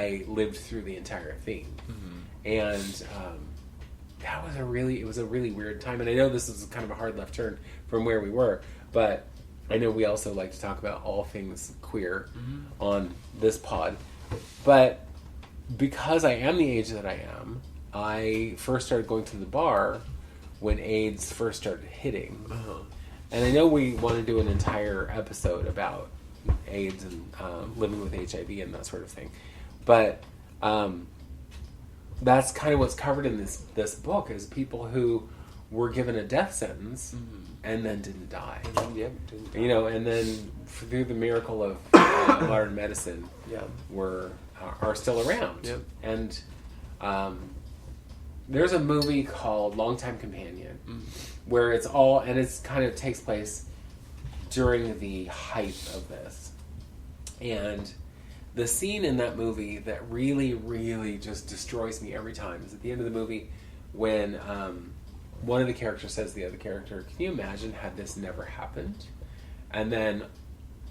I lived through the entire thing. And that was it was a really weird time. And I know this is kind of a hard left turn from where we were, but I know we also like to talk about all things queer on this pod. But because I am the age that I am, I first started going to the bar when AIDS first started hitting. And I know we want to do an entire episode about AIDS and living with HIV and that sort of thing. But that's kind of what's covered in this book, is people who were given a death sentence and then didn't die. Didn't die. You know, and then through the miracle of modern medicine, are still around. And there's a movie called Longtime Companion where it's kind of takes place during the height of this. And the scene in that movie that really, really just destroys me every time is at the end of the movie when one of the characters says to the other character, "Can you imagine had this never happened?" And then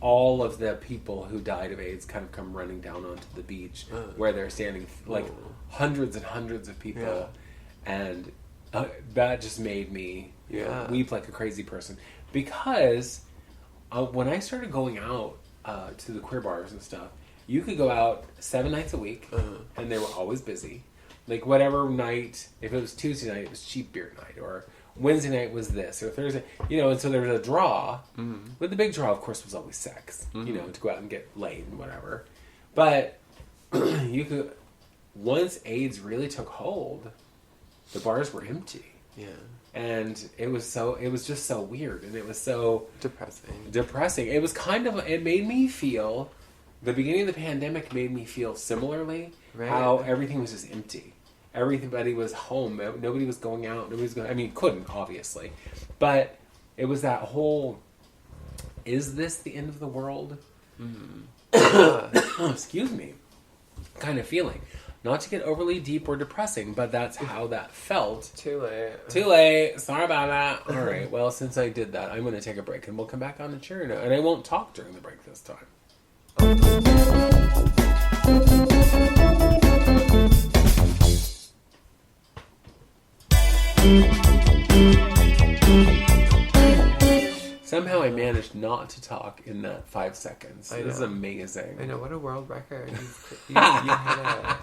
all of the people who died of AIDS kind of come running down onto the beach where they're standing, like hundreds and hundreds of people. And that just made me weep like a crazy person. Because when I started going out to the queer bars and stuff, you could go out 7 nights a week, and they were always busy. Like, whatever night, if it was Tuesday night, it was cheap beer night, or Wednesday night was this, or Thursday, you know, and so there was a draw. But the big draw, of course, was always sex, you know, to go out and get laid and whatever. But you could, once AIDS really took hold, the bars were empty. And it was just so weird, and it was so depressing. It was it made me feel, the beginning of the pandemic made me feel similarly, how everything was just empty. Everybody was home. Nobody was going out. Couldn't, obviously. But it was that whole, is this the end of the world? Excuse me. Kind of feeling. Not to get overly deep or depressing, but that's how that felt. Too late. Sorry about that. All right. Well, since I did that, I'm going to take a break, and we'll come back on a cheery note. And I won't talk during the break this time. Somehow I managed not to talk in that 5 seconds. This is amazing. I know, what a world record. You hit it.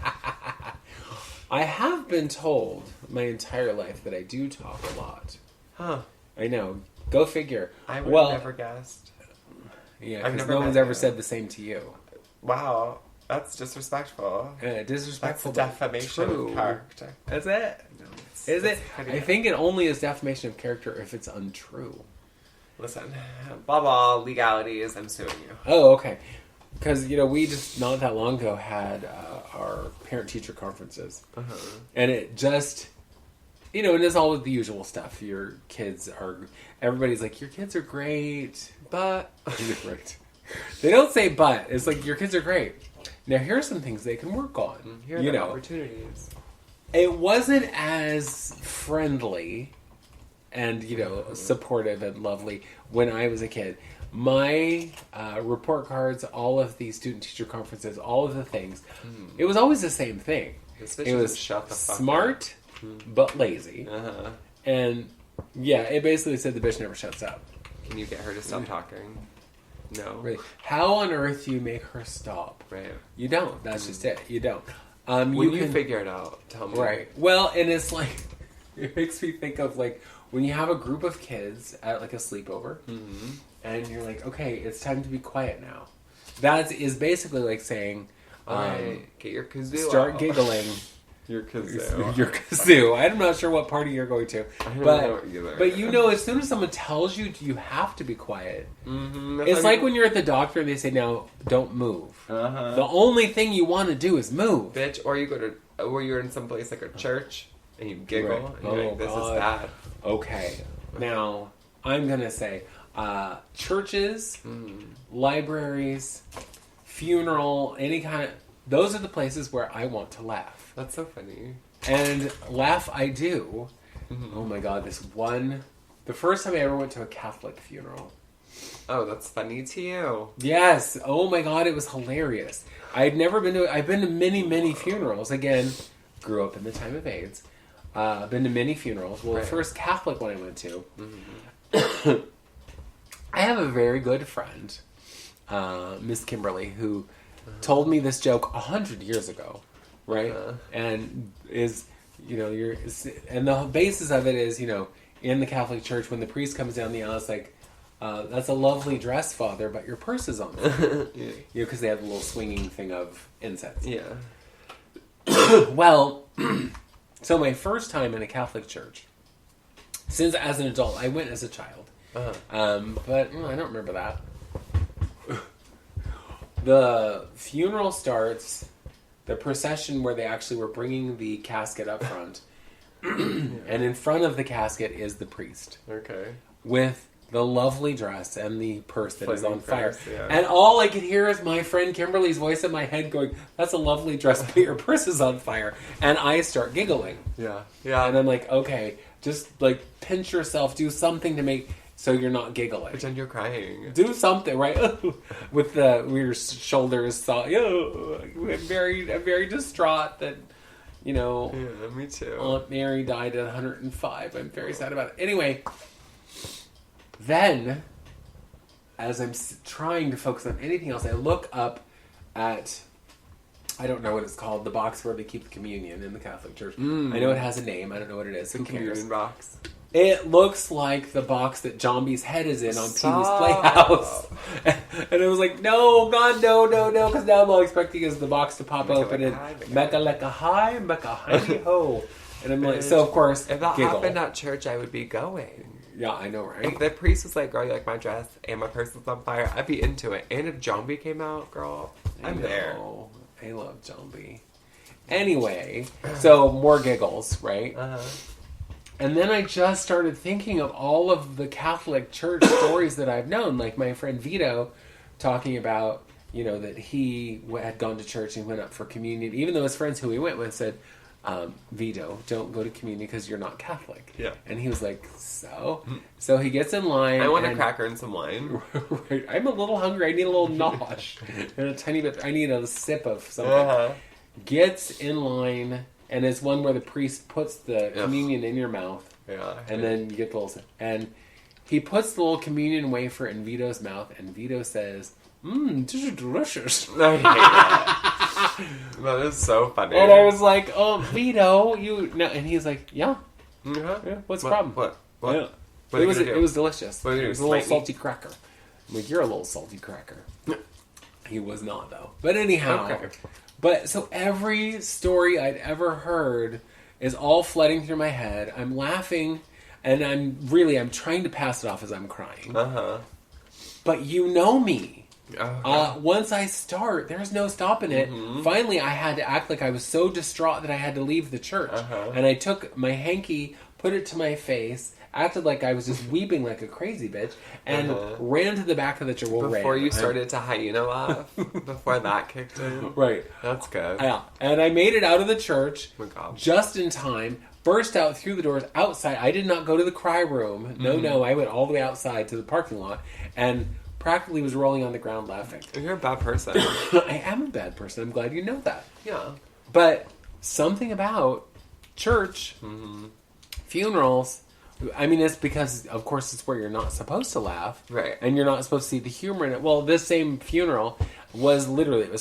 I have been told my entire life that I do talk a lot. Huh. I know. Go figure. I would have never guessed. Yeah, because no one's ever said the same to you. Wow. That's disrespectful. Disrespectful. That's defamation of character. That's it. No, is it? I think it only is defamation of character if it's untrue. Listen, blah blah, legalities, I'm suing you. Oh, okay. Because, you know, we just not that long ago had our parent-teacher conferences. And it just, you know, and it's all the usual stuff. Your kids are, everybody's like, your kids are great, but, right. They don't say but. It's like, your kids are great. Now, here are some things they can work on. Here are the opportunities. It wasn't as friendly and, you know, supportive and lovely when I was a kid. My report cards, all of the student-teacher conferences, all of the things, it was always the same thing. It was smart, but lazy. And, yeah, it basically said the bitch never shuts up. Can you get her to stop talking? No. Really. How on earth do you make her stop? Right. You don't. That's just it. You don't. When you figure it out, tell me. Right. Well, and it's like, it makes me think of, like, when you have a group of kids at, like, a sleepover, and you're like, okay, it's time to be quiet now. That is basically like saying, get your kazoo start out. Giggling. Your kazoo. Your kazoo. I'm not sure what party you're going to. I don't know either. But you know, as soon as someone tells you have to be quiet, it's like when you're at the doctor and they say, now, don't move. The only thing you want to do is move. Bitch, or you go to, or you're in some place like a church, and you giggle, and you're like, this is bad. Okay. Now, I'm going to say, churches, libraries, funeral, any kind of, those are the places where I want to laugh. That's so funny. And laugh I do. Oh my god, the first time I ever went to a Catholic funeral, Oh, that's funny too. Yes. Oh my God, it was hilarious. I've been to many, many funerals. Again, grew up in the time of AIDS. Been to many funerals. Well, Right. the first Catholic one I went to, Mm-hmm. I have a very good friend, Miss Kimberly, who told me this joke 100 years ago, right? And is, and the basis of it is, in the Catholic Church, when the priest comes down the aisle, it's like, that's a lovely dress, Father, but your purse is on fire. Yeah. Because they have the little swinging thing of incense. Yeah. Well, so my first time in a Catholic church, since as an adult, I went as a child. But I don't remember that. The funeral starts, the procession where they actually were bringing the casket up front, and in front of the casket is the priest. Okay. With the lovely dress and the purse that is on fire. Yeah. And all I could hear is my friend Kimberly's voice in my head going, that's a lovely dress, but your purse is on fire. And I start giggling. Yeah. Yeah. And I'm like, okay, just like pinch yourself, do something to make so you're not giggling. Pretend you're crying. Do something, right? With your shoulders, I'm very distraught that, Yeah, me too. Aunt Mary died at 105. I'm very sad about it. Anyway, then, as I'm trying to focus on anything else, I look up at, I don't know what it's called, the box where they keep the communion in the Catholic Church. I know it has a name. I don't know what it is. Who cares? Communion box. It looks like the box that Zombie's head is in on Pee-wee's Playhouse. And it was like, no, God, no, because now I'm all expecting is the box to pop open and Mecca lecca hi, Mecca hi ho. And I'm like, so of course, if that giggle. happened at church, I would be going. Yeah, I know, right? If the priest was like, girl, you like my dress and my purse is on fire, I'd be into it. And if Zombie came out, girl, I'm there. I love Zombie. Anyway, so more giggles, right? And then I just started thinking of all of the Catholic Church stories that I've known, like my friend Vito talking about, that he had gone to church and went up for communion, even though his friends who he went with said, Vito, don't go to communion because you're not Catholic. Yeah. And he was like, so? So he gets in line. I want a cracker and some wine. Right. I'm a little hungry. I need a little nosh. And a tiny bit. I need a sip of something. Gets in line, and it's one where the priest puts the communion in your mouth. Yeah. And then you get the little sip. And he puts the little communion wafer in Vito's mouth, and Vito says, this is delicious. I hate that. That is so funny. And I was like, oh, Vito, and he's like, yeah. What's the problem? What? Yeah. It was delicious. What It was a little salty cracker. I'm like, you're a little salty cracker. He was not, though. But anyhow. Okay. But so every story I'd ever heard is all flooding through my head. I'm laughing, and I'm trying to pass it off as I'm crying. But you know me. Once I start, there's no stopping it. Finally, I had to act like I was so distraught that I had to leave the church. And I took my hanky, put it to my face, acted like I was just weeping like a crazy bitch, and ran to the back of the church. Before you started to hyena laugh? Before that kicked in? Right. That's good. Yeah. And I made it out of the church Oh my God. just in time, burst out through the doors outside. I did not go to the cry room. No, I went all the way outside to the parking lot, and practically was rolling on the ground laughing. You're a bad person. I am a bad person. I'm glad you know that. Yeah. But something about church, funerals, I mean, it's because, of course, it's where you're not supposed to laugh. Right. And you're not supposed to see the humor in it. Well, this same funeral was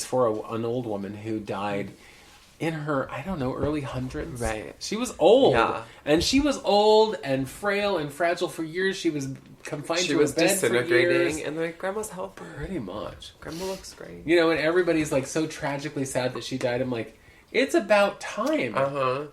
for an old woman who died in her, I don't know, early hundreds. Right. She was old. Yeah. And she was old and frail and fragile for years. She was confined to a bed for years. She was disintegrating, and like, Grandma's healthy. Pretty much. Grandma looks great. And everybody's like so tragically sad that she died. I'm like, it's about time.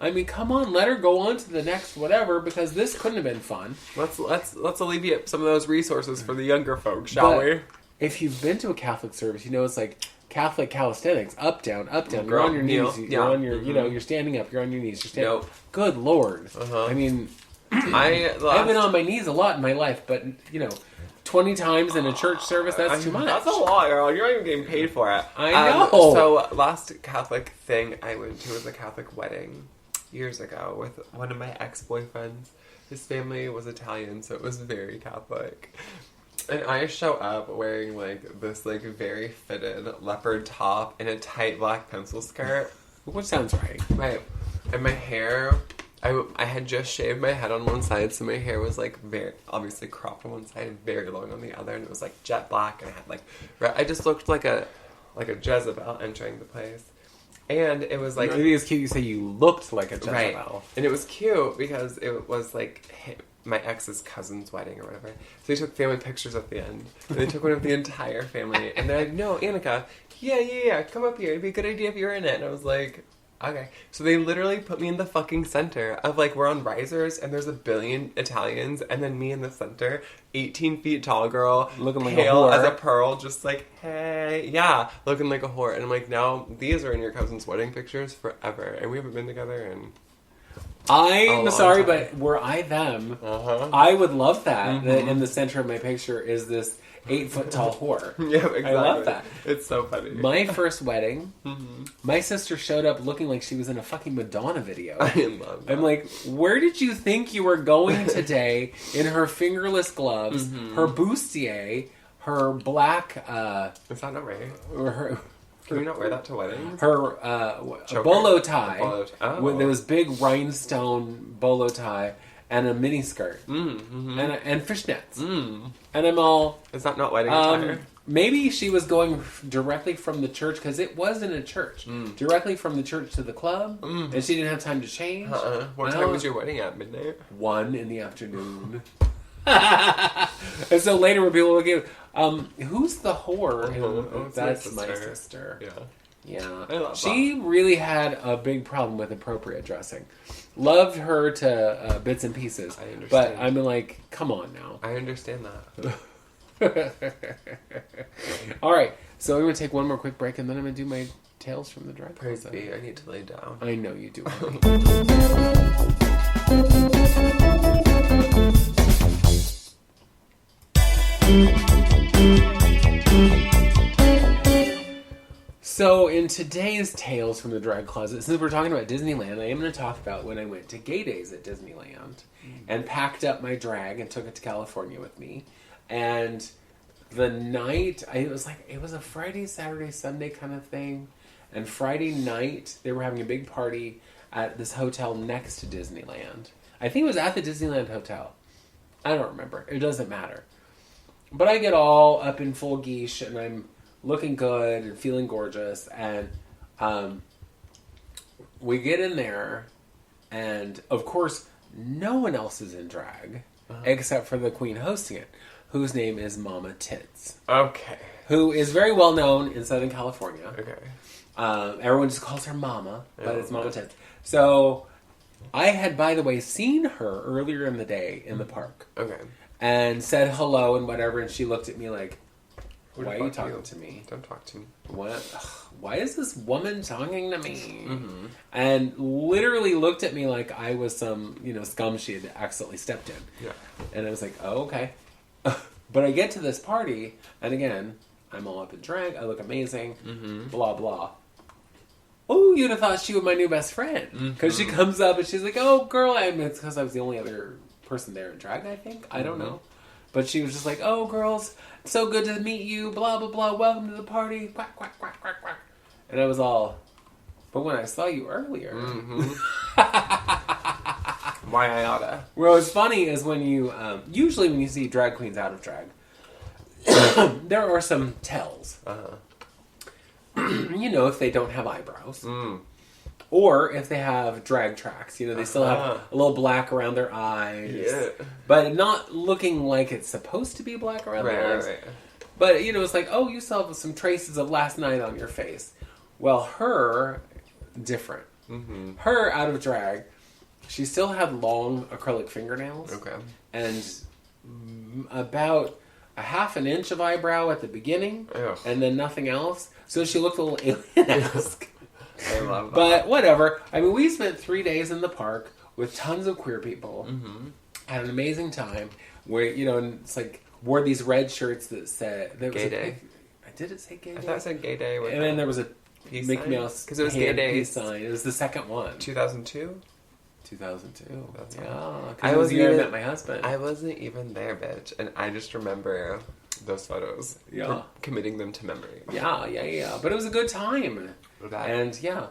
I mean, come on, let her go on to the next whatever, because this couldn't have been fun. Let's alleviate some of those resources for the younger folks, shall we? If you've been to a Catholic service, it's like Catholic calisthenics, up, down, up, down. You're Girl, on your knees. kneel. You're on your, Yeah. you're standing up. You're on your knees. You're standing. Nope. Good Lord. I mean, I've been on my knees a lot in my life, but 20 times in a church service, that's too much. That's a lot, girl. You're not even getting paid for it. I know. So, last Catholic thing I went to was a Catholic wedding years ago with one of my ex-boyfriends. His family was Italian, so it was very Catholic. And I show up wearing, like, this, like, very fitted leopard top and a tight black pencil skirt. Which sounds right. Right. And my hair, I had just shaved my head on one side, so my hair was, like, very, obviously cropped on one side and very long on the other, and it was, like, jet black, and I had, like, I just looked like a Jezebel entering the place. And it was, like... I think it's cute you say you looked like a Jezebel. Right. And it was cute because it was, like... my ex's cousin's wedding or whatever. So they took family pictures at the end. And they took one of the entire family. And they're like, no, Annika, yeah, come up here. It'd be a good idea if you were in it. And I was like, okay. So they literally put me in the fucking center of, like, we're on risers and there's a billion Italians and then me in the center, 18 feet tall girl, looking like pale a whore. as a pearl, just like, hey, yeah, looking like a whore. And I'm like, now these are in your cousin's wedding pictures forever. And we haven't been together in... I'm sorry, but were I them, I would love that. Mm-hmm. That in the center of my picture is this 8-foot tall whore. Yeah, exactly. I love that. It's so funny. My first wedding, my sister showed up looking like she was in a fucking Madonna video. I love that. I'm like, where did you think you were going today? In her fingerless gloves, her bustier, her black... Is that not right? Or her... Can we not wear that to weddings? Her bolo tie, Oh. with those big rhinestone bolo tie, and a mini skirt, and fishnets. And I'm all... Is that not wedding attire? Maybe she was going directly from the church, because it was in a church. Directly from the church to the club, and she didn't have time to change. What time was your wedding at? Midnight? 1 in the afternoon. And so later when people look at who's the whore? And that's my sister. Yeah. I love she really had a big problem with appropriate dressing. Loved her to bits and pieces. I understand. But I'm like, come on now. I understand that. All right. So I'm going to take one more quick break and then I'm going to do my Tales from the Drag Praise Closet. be, I need to lay down. I know you do. So, in today's Tales from the Drag Closet, since we're talking about Disneyland, I am going to talk about when I went to Gay Days at Disneyland and packed up my drag and took it to California with me. And the night, it was a Friday, Saturday, Sunday kind of thing. And Friday night, they were having a big party at this hotel next to Disneyland. I think it was at the Disneyland Hotel. I don't remember. It doesn't matter. But I get all up in full geesh, and I'm looking good and feeling gorgeous, and we get in there, and of course, no one else is in drag, except for the queen hosting it, whose name is Mama Tits. Okay. Who is very well known in Southern California. Okay. Everyone just calls her Mama, but it's Mama Tits. So, I had, by the way, seen her earlier in the day in the park. Okay. And said hello and whatever, and she looked at me like, why are you talking to me? Don't talk to me. What? Why is this woman talking to me? And literally looked at me like I was some, scum she had accidentally stepped in. Yeah. And I was like, oh, okay. But I get to this party, and again, I'm all up in drag, I look amazing, blah, blah. Oh, you'd have thought she was my new best friend. Because she comes up and she's like, oh, girl, it's because I was the only other person there in drag, I think. I don't know. But she was just like, oh, girls, so good to meet you, blah, blah, blah, welcome to the party, quack, quack, quack, quack, quack. And I was all, but when I saw you earlier. Why I oughta. Well, what's funny is when you, usually when you see drag queens out of drag, there are some tells. If they don't have eyebrows. Or if they have drag tracks, they still have a little black around their eyes. Yeah. But not looking like it's supposed to be black around their eyes. Right. But, it's like, oh, you still have some traces of last night on your face. Well, her, different. Her, out of drag, she still had long acrylic fingernails. Okay. And about a half an inch of eyebrow at the beginning. Ugh. And then nothing else. So she looked a little alien-esque. I love that. But whatever. I mean, we spent 3 days in the park with tons of queer people. Had an amazing time. Where, and it's like, wore these red shirts that said... Gay Day. Did it say Gay Day? I thought it said Gay Day. And then there was a peace Mickey sign? Mouse because it was Gay Day peace sign. It was the second one. 2002? 2002. That's yeah. right. Because it was the year I met my husband. I wasn't even there, bitch. And I just remember those photos. Yeah. Committing them to memory. Yeah. But it was a good time. That. And yeah,